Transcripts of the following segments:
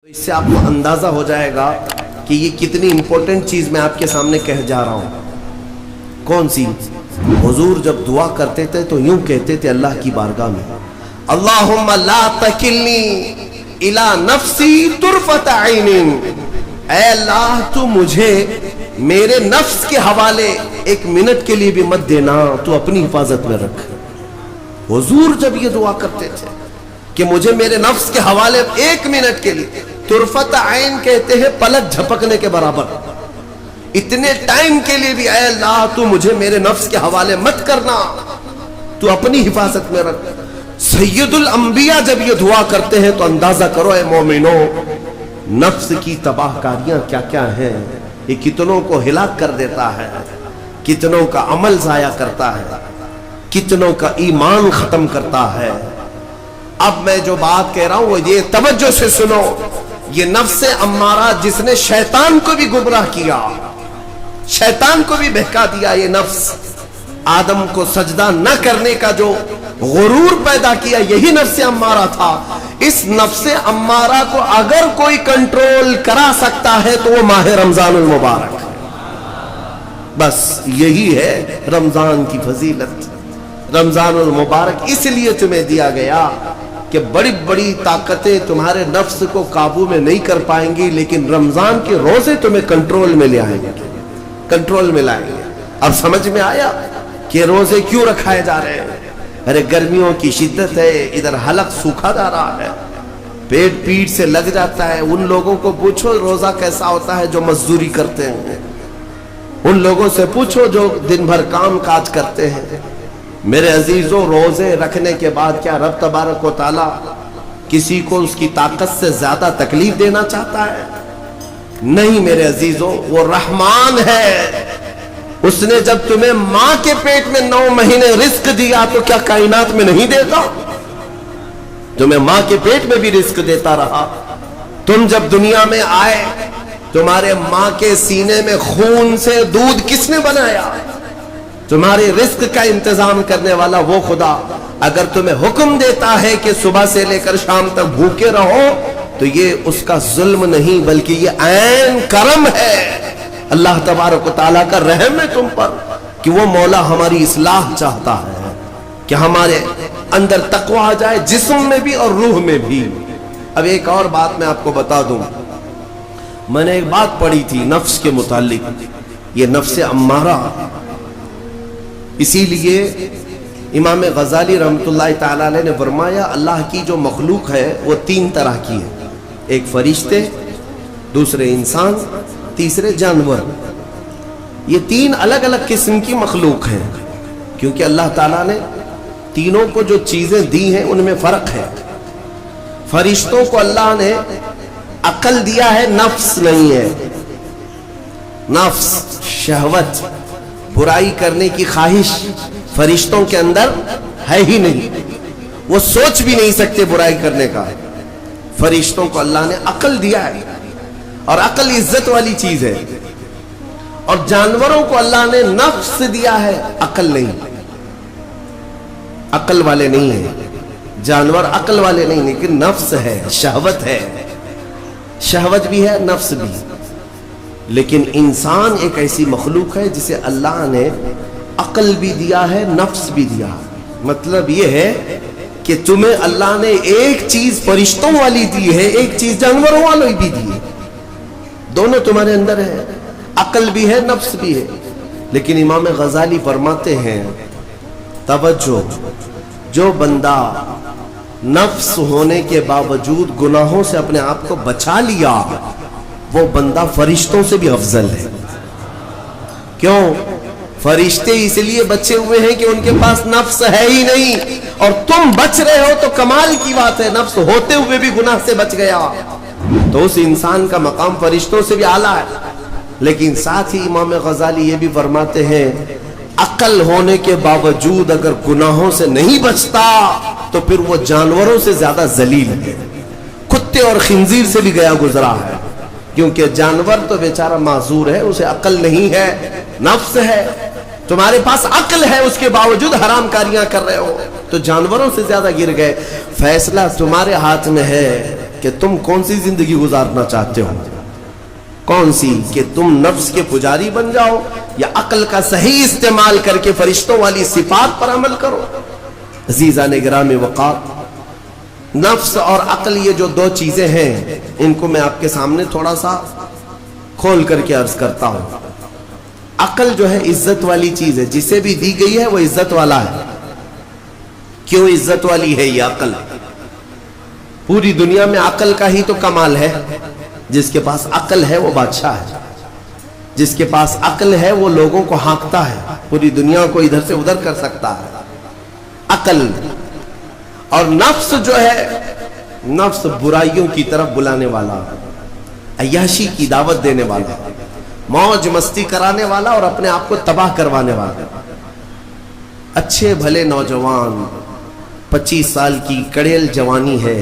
اس سے آپ کو اندازہ ہو جائے گا کہ یہ کتنی امپورٹنٹ چیز میں آپ کے سامنے کہہ جا رہا ہوں۔ کون سی؟ حضور جب دعا کرتے تھے تو یوں کہتے تھے اللہ کی بارگاہ میں، اللہم لا تکلنی الی نفسی طرفت عین، اے اللہ تو مجھے میرے نفس کے حوالے ایک منٹ کے لیے بھی مت دینا، تو اپنی حفاظت میں رکھ۔ حضور جب یہ دعا کرتے تھے کہ مجھے میرے نفس کے حوالے ایک منٹ کے لیے، طرفت عین کہتے ہیں پلک جھپکنے کے برابر، اتنے ٹائم کے لیے بھی اے اللہ تو مجھے میرے نفس کے حوالے مت کرنا، تو اپنی حفاظت میں رکھ۔ سید الانبیاء جب یہ دعا کرتے ہیں تو اندازہ کرو اے مومنو، نفس کی تباہ کاریاں کیا کیا ہیں، یہ کتنوں کو ہلاک کر دیتا ہے، کتنوں کا عمل ضائع کرتا ہے، کتنوں کا ایمان ختم کرتا ہے۔ اب میں جو بات کہہ رہا ہوں وہ یہ توجہ سے سنو، یہ نفس امارہ جس نے شیطان کو بھی گمراہ کیا، شیطان کو بھی بہکا دیا، یہ نفس آدم کو سجدہ نہ کرنے کا جو غرور پیدا کیا، یہی نفس امارہ تھا۔ اس نفس امارہ کو اگر کوئی کنٹرول کرا سکتا ہے تو وہ ماہ رمضان المبارک، بس یہی ہے رمضان کی فضیلت۔ رمضان المبارک اس لیے تمہیں دیا گیا کہ بڑی بڑی طاقتیں تمہارے نفس کو قابو میں نہیں کر پائیں گی، لیکن رمضان کے روزے تمہیں کنٹرول میں لے آئیں گے، کنٹرول میں لائیں گے۔ اب سمجھ میں آیا کہ روزے کیوں رکھائے جا رہے ہیں؟ ارے گرمیوں کی شدت ہے، ادھر حلق سوکھا جا رہا ہے، پیٹ پیٹ سے لگ جاتا ہے۔ ان لوگوں کو پوچھو روزہ کیسا ہوتا ہے جو مزدوری کرتے ہیں، ان لوگوں سے پوچھو جو دن بھر کام کاج کرتے ہیں۔ میرے عزیزوں، روزے رکھنے کے بعد کیا رب تبارک و تعالی کسی کو اس کی طاقت سے زیادہ تکلیف دینا چاہتا ہے؟ نہیں میرے عزیزوں، وہ رحمان ہے۔ اس نے جب تمہیں ماں کے پیٹ میں 9 مہینے رزق دیا تو کیا کائنات میں نہیں دیتا؟ تمہیں ماں کے پیٹ میں بھی رزق دیتا رہا۔ تم جب دنیا میں آئے، تمہارے ماں کے سینے میں خون سے دودھ کس نے بنایا؟ تمہارے رزق کا انتظام کرنے والا وہ خدا اگر تمہیں حکم دیتا ہے کہ صبح سے لے کر شام تک بھوکے رہو، تو یہ اس کا ظلم نہیں بلکہ یہ عین کرم ہے، اللہ تبارک و تعالیٰ کا رحم ہے تم پر، کہ وہ مولا ہماری اصلاح چاہتا ہے کہ ہمارے اندر تقوی آ جائے، جسم میں بھی اور روح میں بھی۔ اب ایک اور بات میں آپ کو بتا دوں، میں نے ایک بات پڑھی تھی نفس کے متعلق، یہ نفس امارہ، اسی لیے امام غزالی رحمۃ اللہ تعالی علیہ نے فرمایا اللہ کی جو مخلوق ہے وہ 3 طرح کی ہے، ایک فرشتے، دوسرے انسان، تیسرے جانور۔ یہ 3 الگ الگ قسم کی مخلوق ہیں، کیونکہ اللہ تعالیٰ نے تینوں کو جو چیزیں دی ہیں ان میں فرق ہے۔ فرشتوں کو اللہ نے عقل دیا ہے، نفس نہیں ہے، نفس، شہوت، برائی کرنے کی خواہش فرشتوں کے اندر ہے ہی نہیں، وہ سوچ بھی نہیں سکتے برائی کرنے کا۔ فرشتوں کو اللہ نے عقل دیا ہے، اور عقل عزت والی چیز ہے۔ اور جانوروں کو اللہ نے نفس دیا ہے، عقل نہیں، عقل والے نہیں ہیں جانور، عقل والے نہیں، لیکن نفس ہے، شہوت ہے، شہوت بھی ہے، نفس بھی۔ لیکن انسان ایک ایسی مخلوق ہے جسے اللہ نے عقل بھی دیا ہے، نفس بھی دیا ہے۔ مطلب یہ ہے کہ تمہیں اللہ نے ایک چیز فرشتوں والی دی ہے، ایک چیز جانوروں والی بھی دی ہے، دونوں تمہارے اندر ہے، عقل بھی ہے، نفس بھی ہے۔ لیکن امام غزالی فرماتے ہیں توجہ، جو بندہ نفس ہونے کے باوجود گناہوں سے اپنے آپ کو بچا لیا، وہ بندہ فرشتوں سے بھی افضل ہے۔ کیوں؟ فرشتے اس لیے بچے ہوئے ہیں کہ ان کے پاس نفس ہے ہی نہیں، اور تم بچ رہے ہو تو کمال کی بات ہے، نفس ہوتے ہوئے بھی گناہ سے بچ گیا، تو اس انسان کا مقام فرشتوں سے بھی اعلیٰ ہے۔ لیکن ساتھ ہی امام غزالی یہ بھی فرماتے ہیں عقل ہونے کے باوجود اگر گناہوں سے نہیں بچتا تو پھر وہ جانوروں سے زیادہ ذلیل ہے، کتے اور خنزیر سے بھی گیا گزرا ہے، کیونکہ جانور تو بیچارہ معذور ہے، اسے عقل نہیں ہے، نفس ہے۔ تمہارے پاس عقل ہے، اس کے باوجود حرام کاریاں کر رہے ہو، تو جانوروں سے زیادہ گر گئے۔ فیصلہ تمہارے ہاتھ میں ہے، کہ تم کون سی زندگی گزارنا چاہتے ہو، کون سی، کہ تم نفس کے پجاری بن جاؤ یا عقل کا صحیح استعمال کر کے فرشتوں والی صفات پر عمل کرو۔ عزیزان گرامی وقار، نفس اور عقل یہ جو دو چیزیں ہیں، ان کو میں آپ کے سامنے تھوڑا سا کھول کر کے عرض کرتا ہوں۔ عقل جو ہے عزت والی چیز ہے، جسے بھی دی گئی ہے وہ عزت والا ہے۔ کیوں عزت والی ہے یہ عقل؟ پوری دنیا میں عقل کا ہی تو کمال ہے۔ جس کے پاس عقل ہے وہ بادشاہ ہے، جس کے پاس عقل ہے وہ لوگوں کو ہانکتا ہے، پوری دنیا کو ادھر سے ادھر کر سکتا ہے۔ عقل اور نفس جو ہے، نفس برائیوں کی طرف بلانے والا، عیاشی کی دعوت دینے والا، موج مستی کرانے والا اور اپنے آپ کو تباہ کروانے والا۔ اچھے بھلے نوجوان، 25 سال کی کڑیل جوانی ہے،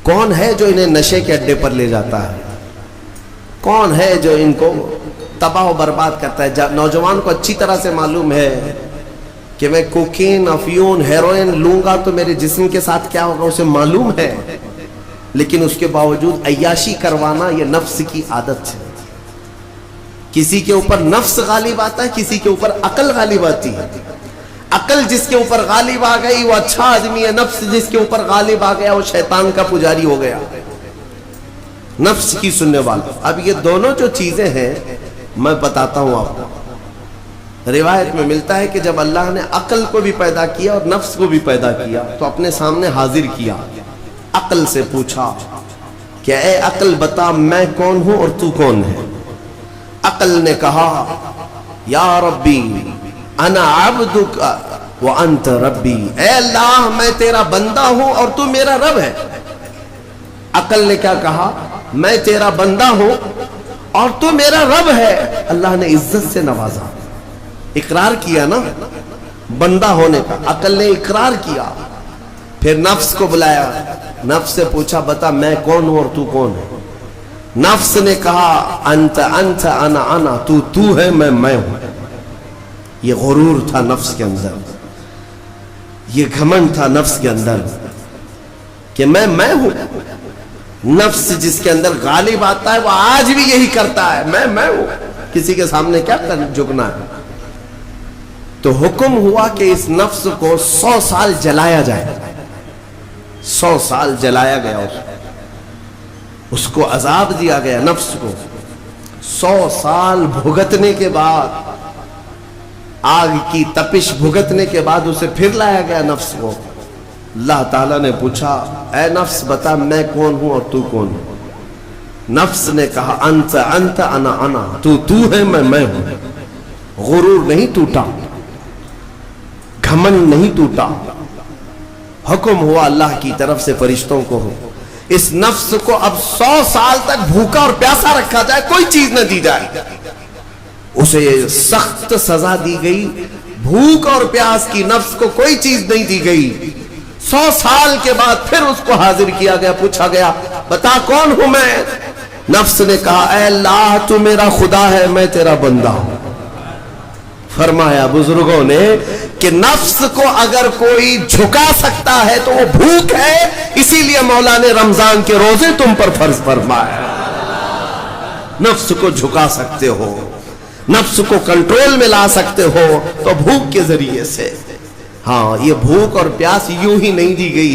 کون ہے جو انہیں نشے کے اڈے پر لے جاتا ہے؟ کون ہے جو ان کو تباہ و برباد کرتا ہے؟ نوجوان کو اچھی طرح سے معلوم ہے کہ میں کوکین، افیون، ہیروئن لوں گا تو میرے جسم کے ساتھ کیا ہوگا، اسے معلوم ہے، لیکن اس کے باوجود عیاشی کروانا یہ نفس کی عادت ہے۔ کسی کے اوپر نفس غالب آتا ہے، کسی کے اوپر عقل غالب آتی ہے۔ عقل جس کے اوپر غالب آ گئی وہ اچھا آدمی ہے، نفس جس کے اوپر غالب آ گیا وہ شیطان کا پجاری ہو گیا، نفس کی سننے والا۔ اب یہ دونوں جو چیزیں ہیں میں بتاتا ہوں آپ کو۔ روایت میں ملتا ہے کہ جب اللہ نے عقل کو بھی پیدا کیا اور نفس کو بھی پیدا کیا تو اپنے سامنے حاضر کیا، عقل سے پوچھا کہ اے عقل بتا میں کون ہوں اور تو کون ہے؟ عقل نے کہا یا ربی انا عبدک وانت ربی، اے اللہ میں تیرا بندہ ہوں اور تو میرا رب ہے۔ عقل نے کیا کہا؟ میں تیرا بندہ ہوں اور تو میرا رب ہے۔ اللہ نے عزت سے نوازا، اقرار کیا نا بندہ ہونے کا، عقل نے اقرار کیا۔ پھر نفس کو بلایا، نفس سے پوچھا بتا میں کون ہوں اور تو کون ہے؟ نفس نے کہا انت انت انا انا، تو ہے میں ہوں۔ یہ غرور تھا نفس کے اندر، یہ گھمنڈ تھا نفس کے اندر کہ میں ہوں۔ نفس جس کے اندر غالب آتا ہے وہ آج بھی یہی کرتا ہے، میں ہوں، کسی کے سامنے کیا جھکنا ہے۔ تو حکم ہوا کہ اس نفس کو 100 سال جلایا جائے، 100 سال جلایا گیا، اس کو عذاب دیا گیا نفس کو۔ 100 سال بھگتنے کے بعد، آگ کی تپش بھگتنے کے بعد اسے پھر لایا گیا نفس کو۔ اللہ تعالیٰ نے پوچھا اے نفس بتا میں کون ہوں اور تو کون ہے؟ نفس نے کہا انت انت انا انا، تو ہے میں ہوں۔ غرور نہیں ٹوٹا، گھمنڈ نہیں ٹوٹا۔ حکم ہوا اللہ کی طرف سے فرشتوں کو، اس نفس کو اب 100 سال تک بھوکا اور پیاسا رکھا جائے، کوئی چیز نہ دی جائے۔ اسے سخت سزا دی گئی، بھوک اور پیاس کی نفس کو کوئی چیز نہیں دی گئی۔ 100 سال کے بعد پھر اس کو حاضر کیا گیا، پوچھا گیا بتا کون ہوں میں؟ نفس نے کہا اے اللہ تو میرا خدا ہے، میں تیرا بندہ ہوں۔ فرمایا بزرگوں نے کہ نفس کو اگر کوئی جھکا سکتا ہے تو وہ بھوک ہے، اسی لیے مولا نے رمضان کے روزے تم پر فرض فرمایا۔ نفس کو جھکا سکتے ہو، نفس کو کنٹرول میں لا سکتے ہو تو بھوک کے ذریعے سے۔ ہاں یہ بھوک اور پیاس یوں ہی نہیں دی گئی۔